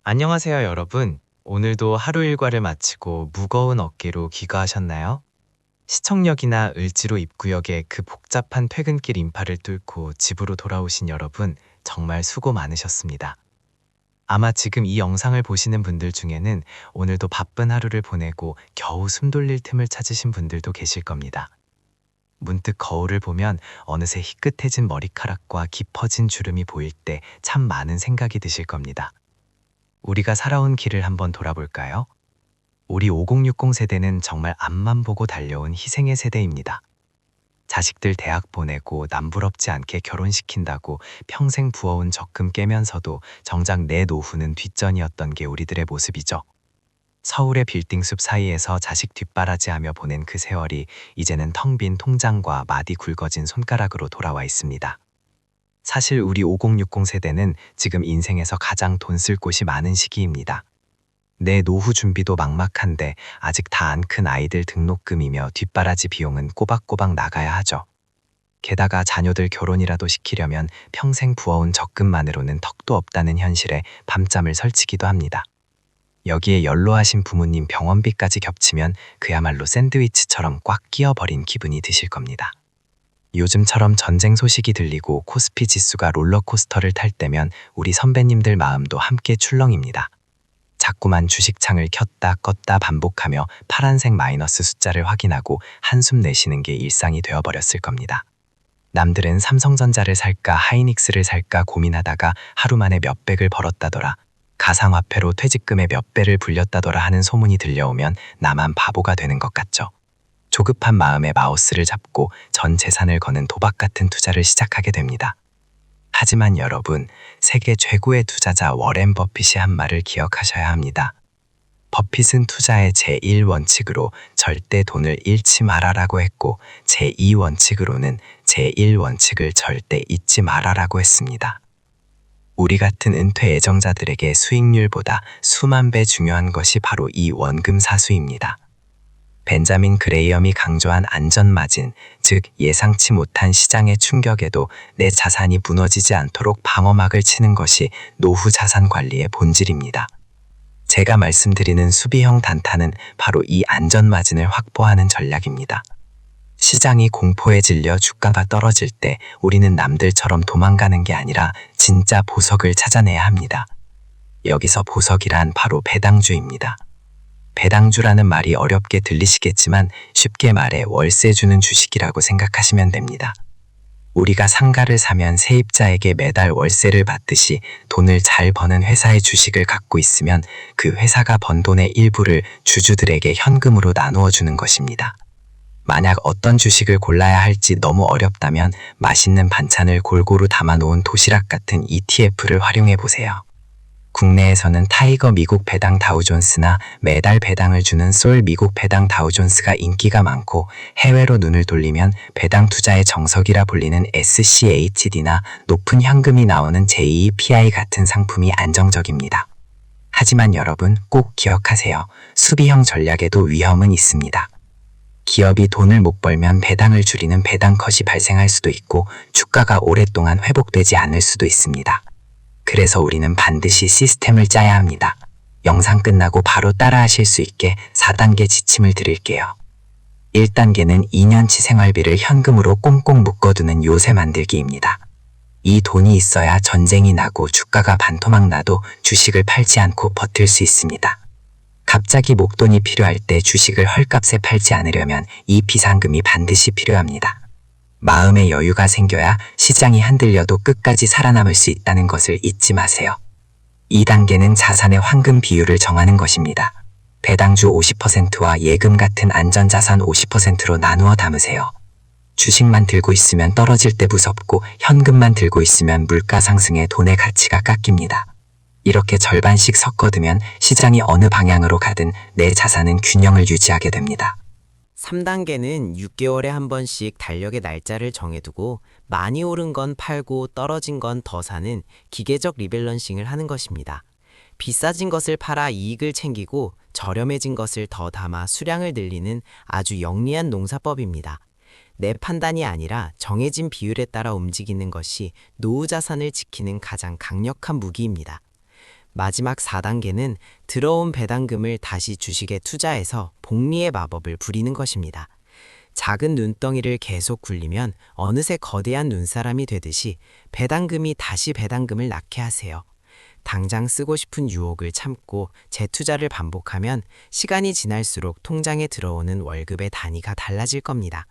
안녕하세요, 여러분. 오늘도 하루 일과를 마치고 무거운 어깨로 귀가하셨나요? 시청역이나 을지로 입구역의 그 복잡한 퇴근길 인파를 뚫고 집으로 돌아오신 여러분, 정말 수고 많으셨습니다. 아마 지금 이 영상을 보시는 분들 중에는 오늘도 바쁜 하루를 보내고 겨우 숨 돌릴 틈을 찾으신 분들도 계실 겁니다. 문득 거울을 보면 어느새 희끗해진 머리카락과 깊어진 주름이 보일 때 참 많은 생각이 드실 겁니다. 우리가 살아온 길을 한번 돌아볼까요? 우리 5060 세대는 정말 앞만 보고 달려온 희생의 세대입니다. 자식들 대학 보내고 남부럽지 않게 결혼시킨다고 평생 부어온 적금 깨면서도 정작 내 노후는 뒷전이었던 게 우리들의 모습이죠. 서울의 빌딩숲 사이에서 자식 뒷바라지하며 보낸 그 세월이 이제는 텅 빈 통장과 마디 굵어진 손가락으로 돌아와 있습니다. 사실 우리 5060 세대는 지금 인생에서 가장 돈 쓸 곳이 많은 시기입니다. 내 노후 준비도 막막한데 아직 다 안 큰 아이들 등록금이며 뒷바라지 비용은 꼬박꼬박 나가야 하죠. 게다가 자녀들 결혼이라도 시키려면 평생 부어온 적금만으로는 턱도 없다는 현실에 밤잠을 설치기도 합니다. 여기에 연로하신 부모님 병원비까지 겹치면 그야말로 샌드위치처럼 꽉 끼어버린 기분이 드실 겁니다. 요즘처럼 전쟁 소식이 들리고 코스피 지수가 롤러코스터를 탈 때면 우리 선배님들 마음도 함께 출렁입니다. 자꾸만 주식창을 켰다 껐다 반복하며 파란색 마이너스 숫자를 확인하고 한숨 내쉬는 게 일상이 되어버렸을 겁니다. 남들은 삼성전자를 살까 하이닉스를 살까 고민하다가 하루 만에 몇백을 벌었다더라, 가상화폐로 퇴직금의 몇 배를 불렸다더라 하는 소문이 들려오면 나만 바보가 되는 것 같죠. 조급한 마음에 마우스를 잡고 전 재산을 거는 도박 같은 투자를 시작하게 됩니다. 하지만 여러분, 세계 최고의 투자자 워렌 버핏이 한 말을 기억하셔야 합니다. 버핏은 투자의 제1원칙으로 절대 돈을 잃지 마라라고 했고, 제2원칙으로는 제1원칙을 절대 잊지 마라라고 했습니다. 우리 같은 은퇴 애정자들에게 수익률보다 수만 배 중요한 것이 바로 이 원금 사수입니다. 벤자민 그레이엄이 강조한 안전마진, 즉 예상치 못한 시장의 충격에도 내 자산이 무너지지 않도록 방어막을 치는 것이 노후 자산 관리의 본질입니다. 제가 말씀드리는 수비형 단타는 바로 이 안전마진을 확보하는 전략입니다. 시장이 공포에 질려 주가가 떨어질 때 우리는 남들처럼 도망가는 게 아니라 진짜 보석을 찾아내야 합니다. 여기서 보석이란 바로 배당주입니다. 배당주라는 말이 어렵게 들리시겠지만 쉽게 말해 월세 주는 주식이라고 생각하시면 됩니다. 우리가 상가를 사면 세입자에게 매달 월세를 받듯이 돈을 잘 버는 회사의 주식을 갖고 있으면 그 회사가 번 돈의 일부를 주주들에게 현금으로 나누어 주는 것입니다. 만약 어떤 주식을 골라야 할지 너무 어렵다면 맛있는 반찬을 골고루 담아놓은 도시락 같은 ETF를 활용해 보세요. 국내에서는 타이거 미국 배당 다우존스나 매달 배당을 주는 솔 미국 배당 다우존스가 인기가 많고, 해외로 눈을 돌리면 배당 투자의 정석이라 불리는 SCHD나 높은 현금이 나오는 JEPI 같은 상품이 안정적입니다. 하지만 여러분 꼭 기억하세요. 수비형 전략에도 위험은 있습니다. 기업이 돈을 못 벌면 배당을 줄이는 배당컷이 발생할 수도 있고, 주가가 오랫동안 회복되지 않을 수도 있습니다. 그래서 우리는 반드시 시스템을 짜야 합니다. 영상 끝나고 바로 따라하실 수 있게 4단계 지침을 드릴게요. 1단계는 2년치 생활비를 현금으로 꽁꽁 묶어두는 요새 만들기입니다. 이 돈이 있어야 전쟁이 나고 주가가 반토막 나도 주식을 팔지 않고 버틸 수 있습니다. 갑자기 목돈이 필요할 때 주식을 헐값에 팔지 않으려면 이 비상금이 반드시 필요합니다. 마음의 여유가 생겨야 시장이 흔들려도 끝까지 살아남을 수 있다는 것을 잊지 마세요. 2단계는 자산의 황금 비율을 정하는 것입니다. 배당주 50%와 예금 같은 안전자산 50%로 나누어 담으세요. 주식만 들고 있으면 떨어질 때 무섭고, 현금만 들고 있으면 물가 상승에 돈의 가치가 깎입니다. 이렇게 절반씩 섞어두면 시장이 어느 방향으로 가든 내 자산은 균형을 유지하게 됩니다. 3단계는 6개월에 한 번씩 달력의 날짜를 정해두고 많이 오른 건 팔고 떨어진 건 더 사는 기계적 리밸런싱을 하는 것입니다. 비싸진 것을 팔아 이익을 챙기고 저렴해진 것을 더 담아 수량을 늘리는 아주 영리한 농사법입니다. 내 판단이 아니라 정해진 비율에 따라 움직이는 것이 노후 자산을 지키는 가장 강력한 무기입니다. 마지막 4단계는 들어온 배당금을 다시 주식에 투자해서 복리의 마법을 부리는 것입니다. 작은 눈덩이를 계속 굴리면 어느새 거대한 눈사람이 되듯이 배당금이 다시 배당금을 낳게 하세요. 당장 쓰고 싶은 유혹을 참고 재투자를 반복하면 시간이 지날수록 통장에 들어오는 월급의 단위가 달라질 겁니다.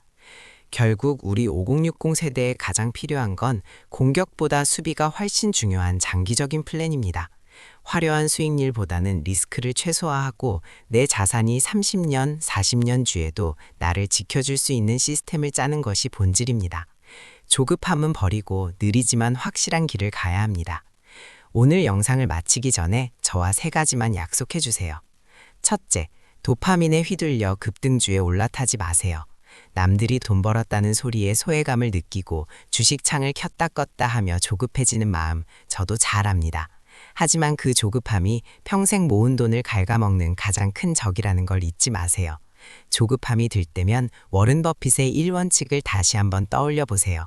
결국 우리 5060 세대에 가장 필요한 건 공격보다 수비가 훨씬 중요한 장기적인 플랜입니다. 화려한 수익률보다는 리스크를 최소화하고 내 자산이 30년, 40년 뒤에도 나를 지켜줄 수 있는 시스템을 짜는 것이 본질입니다. 조급함은 버리고 느리지만 확실한 길을 가야 합니다. 오늘 영상을 마치기 전에 저와 3가지만 약속해 주세요. 첫째, 도파민에 휘둘려 급등주에 올라타지 마세요. 남들이 돈 벌었다는 소리에 소외감을 느끼고 주식창을 켰다 껐다 하며 조급해지는 마음 저도 잘 압니다. 하지만 그 조급함이 평생 모은 돈을 갉아먹는 가장 큰 적이라는 걸 잊지 마세요. 조급함이 들 때면 워런 버핏의 1원칙을 다시 한번 떠올려 보세요.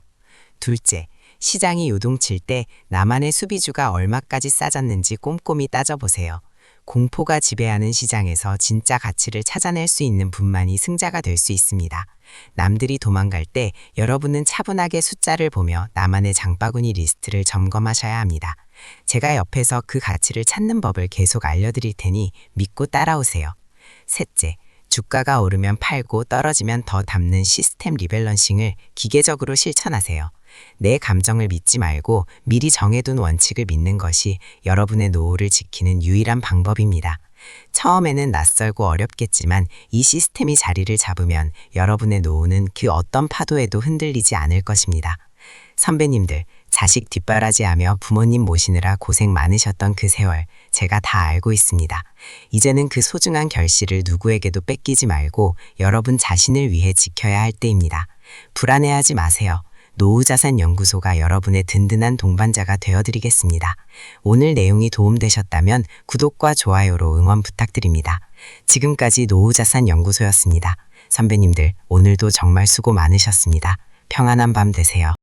둘째, 시장이 요동칠 때 나만의 수비주가 얼마까지 싸졌는지 꼼꼼히 따져보세요. 공포가 지배하는 시장에서 진짜 가치를 찾아낼 수 있는 분만이 승자가 될 수 있습니다. 남들이 도망갈 때 여러분은 차분하게 숫자를 보며 나만의 장바구니 리스트를 점검하셔야 합니다. 제가 옆에서 그 가치를 찾는 법을 계속 알려드릴 테니 믿고 따라오세요. 셋째, 주가가 오르면 팔고 떨어지면 더 담는 시스템 리밸런싱을 기계적으로 실천하세요. 내 감정을 믿지 말고 미리 정해둔 원칙을 믿는 것이 여러분의 노후를 지키는 유일한 방법입니다. 처음에는 낯설고 어렵겠지만 이 시스템이 자리를 잡으면 여러분의 노후는 그 어떤 파도에도 흔들리지 않을 것입니다. 선배님들, 자식 뒷바라지하며 부모님 모시느라 고생 많으셨던 그 세월 제가 다 알고 있습니다. 이제는 그 소중한 결실을 누구에게도 뺏기지 말고 여러분 자신을 위해 지켜야 할 때입니다. 불안해하지 마세요. 노후자산연구소가 여러분의 든든한 동반자가 되어드리겠습니다. 오늘 내용이 도움되셨다면 구독과 좋아요로 응원 부탁드립니다. 지금까지 노후자산연구소였습니다. 선배님들, 오늘도 정말 수고 많으셨습니다. 평안한 밤 되세요.